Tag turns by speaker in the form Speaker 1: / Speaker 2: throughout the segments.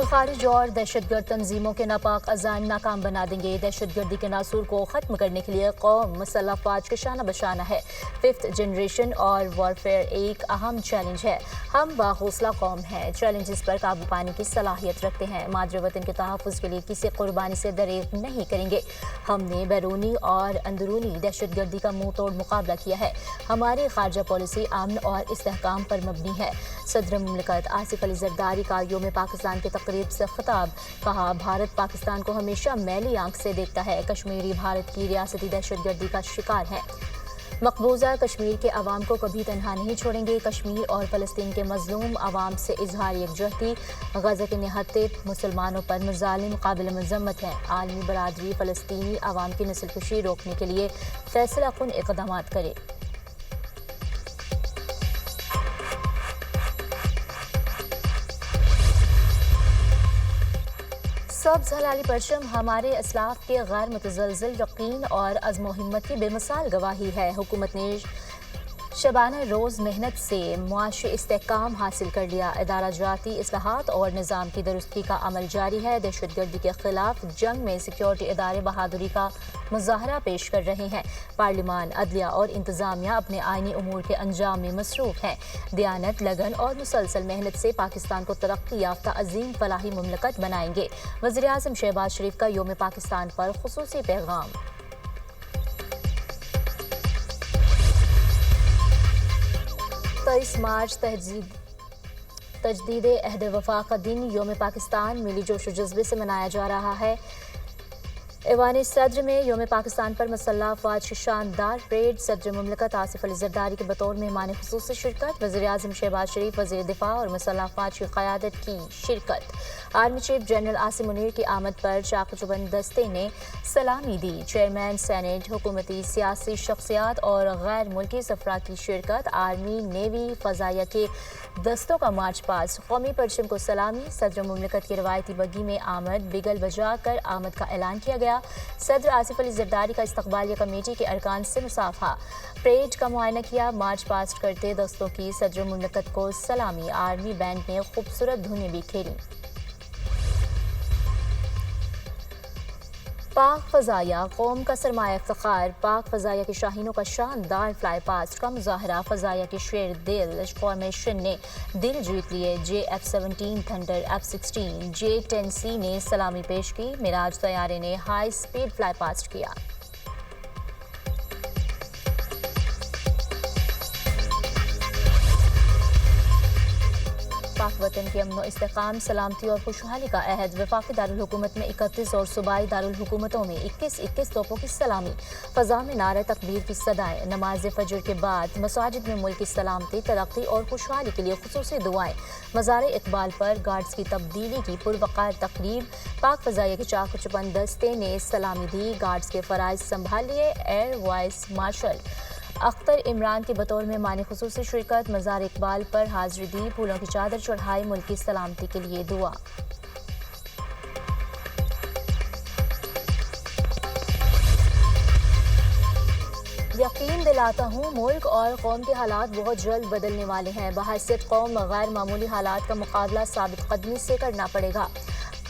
Speaker 1: خارج اور دہشت گرد تنظیموں کے ناپاک عزائم ناکام بنا دیں گے۔ دہشت گردی کے ناصور کو ختم کرنے کے لیے قوم مسلح افواج کے شانہ بشانہ ہے۔ 5th جنریشن اور وارفیئر ایک اہم چیلنج ہے۔ ہم باحوصلہ قوم ہیں، چیلنجز پر قابو پانے کی صلاحیت رکھتے ہیں، مادر وطن کے تحفظ کے لیے کسی قربانی سے دریغ نہیں کریں گے۔ ہم نے بیرونی اور اندرونی دہشت گردی کا منہ توڑ مقابلہ کیا ہے۔ ہماری خارجہ پالیسی امن اور استحکام پر مبنی ہے۔ صدر مملکت آصف علی زرداری کا یوم پاکستان کی تقریب سے خطاب، کہا بھارت پاکستان کو ہمیشہ میلی آنکھ سے دیکھتا ہے، کشمیری بھارت کی ریاستی دہشت گردی کا شکار ہیں۔ مقبوضہ کشمیر کے عوام کو کبھی تنہا نہیں چھوڑیں گے۔ کشمیر اور فلسطین کے مظلوم عوام سے اظہار یکجہتی، غزہ کے نہتے مسلمانوں پر مظالم قابل مذمت ہیں۔ عالمی برادری فلسطینی عوام کی نسل کشی روکنے کے لیے فیصلہ کن اقدامات کرے۔ سبز ہلالی پرچم ہمارے اسلاف کے غیر متزلزل یقین اور عزم و ہمت کی بے مثال گواہی ہے۔ حکومت نے شبانہ روز محنت سے معاشی استحکام حاصل کر لیا۔ ادارہ جاتی اصلاحات اور نظام کی درستگی کا عمل جاری ہے۔ دہشت گردی کے خلاف جنگ میں سیکیورٹی ادارے بہادری کا مظاہرہ پیش کر رہے ہیں۔ پارلیمان، عدلیہ اور انتظامیہ اپنے آئینی امور کے انجام میں مصروف ہیں۔ دیانت، لگن اور مسلسل محنت سے پاکستان کو ترقی یافتہ عظیم فلاحی مملکت بنائیں گے۔ وزیراعظم شہباز شریف کا یوم پاکستان پر خصوصی پیغام۔ 23 مارچ تجدید عہد وفا کا دن یوم پاکستان ملی جوش و جذبے سے منایا جا رہا ہے۔ ایوان صدر میں یوم پاکستان پر مسلح افواج کی شاندار پریڈ، صدر مملکت آصف علی زرداری کے بطور مہمان خصوصی شرکت، وزیراعظم شہباز شریف، وزیر دفاع اور مسلح افواج کی قیادت کی شرکت۔ Army chief general Asim Munir کی آمد پر چاق چوبند دستے نے سلامی دی۔ چیئرمین سینیٹ، حکومتی سیاسی شخصیات اور غیر ملکی سفراء کی شرکت۔ آرمی، نیوی، فضائیہ کے دستوں کا مارچ پاسٹ، قومی پرچم کو سلامی۔ صدر مملکت کی روایتی بگی میں آمد، بگل بجا کر آمد کا اعلان کیا گیا۔ صدر آصف علی زرداری کا استقبالیہ کمیٹی کے ارکان سے مصافحہ، پریڈ کا معائنہ کیا۔ مارچ پاسٹ کرتے دستوں کی صدر مملکت کو سلامی۔ آرمی بینڈ نے خوبصورت دھنیں بھی کھیلیں۔ پاک فضائیہ، قوم کا سرمایہ افتخار۔ پاک فضائیہ کے شاہینوں کا شاندار فلائی پاسٹ کا مظاہرہ۔ فضائیہ کے شیر دل فارمیشن نے دل جیت لیے۔ JF-17 تھنڈر، F-16، J-10C نے سلامی پیش کی۔ معراج طیارے نے ہائی سپیڈ فلائی پاسٹ کیا۔ پاک وطن کے امن و استحکام، سلامتی اور خوشحالی کا عہد۔ وفاقی دارالحکومت میں 31 اور صوبائی دارالحکومتوں میں 21 توپوں کی سلامی۔ فضا میں نعرہ تکبیر کی صدائیں۔ نماز فجر کے بعد مساجد میں ملک کی سلامتی، ترقی اور خوشحالی کے لیے خصوصی دعائیں۔ مزار اقبال پر گارڈز کی تبدیلی کی پروقار تقریب۔ پاک فضائیہ کے چاق چوبند دستے نے سلامی دی، گارڈز کے فرائض سنبھال لیے۔ Air vice marshal Akhtar Imran کے بطور مہمان خصوصی شرکت۔ مزار اقبال پر حاضری دی، پھولوں کی چادر چڑھائی، ملک کی سلامتی کے لیے دعا۔ یقین دلاتا ہوں ملک اور قوم کے حالات بہت جلد بدلنے والے ہیں۔ بحیثیت قوم غیر معمولی حالات کا مقابلہ ثابت قدمی سے کرنا پڑے گا۔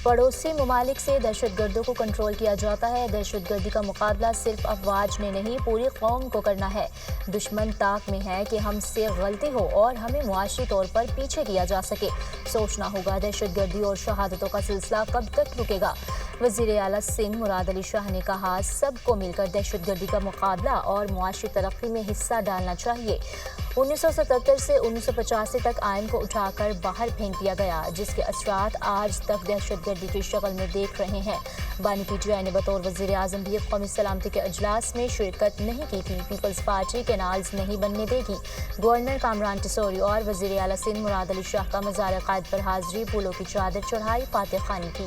Speaker 1: پڑوسی ممالک سے دہشت گردوں کو کنٹرول کیا جاتا ہے۔ دہشت گردی کا مقابلہ صرف افواج نے نہیں، پوری قوم کو کرنا ہے۔ دشمن طاق میں ہے کہ ہم سے غلطی ہو اور ہمیں معاشی طور پر پیچھے کیا جا سکے۔ سوچنا ہوگا دہشت گردی اور شہادتوں کا سلسلہ کب تک رکے گا۔ وزیر اعلیٰ سندھ مراد علی شاہ نے کہا سب کو مل کر دہشت گردی کا مقابلہ اور معاشی ترقی میں حصہ ڈالنا چاہیے۔ 1977 سے 1985 تک آئین کو اٹھا کر باہر پھینک دیا گیا، جس کے اثرات آج تک دہشت گردی کی شکل میں دیکھ رہے ہیں۔ بانی PTI نے بطور وزیر اعظم بھی قومی سلامتی کے اجلاس میں شرکت نہیں کی تھی۔ پیپلز پارٹی کینالز نہیں بننے دے گی۔ گورنر کامران ٹیسوری اور وزیر اعلیٰ سندھ مراد علی شاہ کا مزار قائد پر حاضری، پھولوں کی چادر چڑھائی، فاتح خوانی کی۔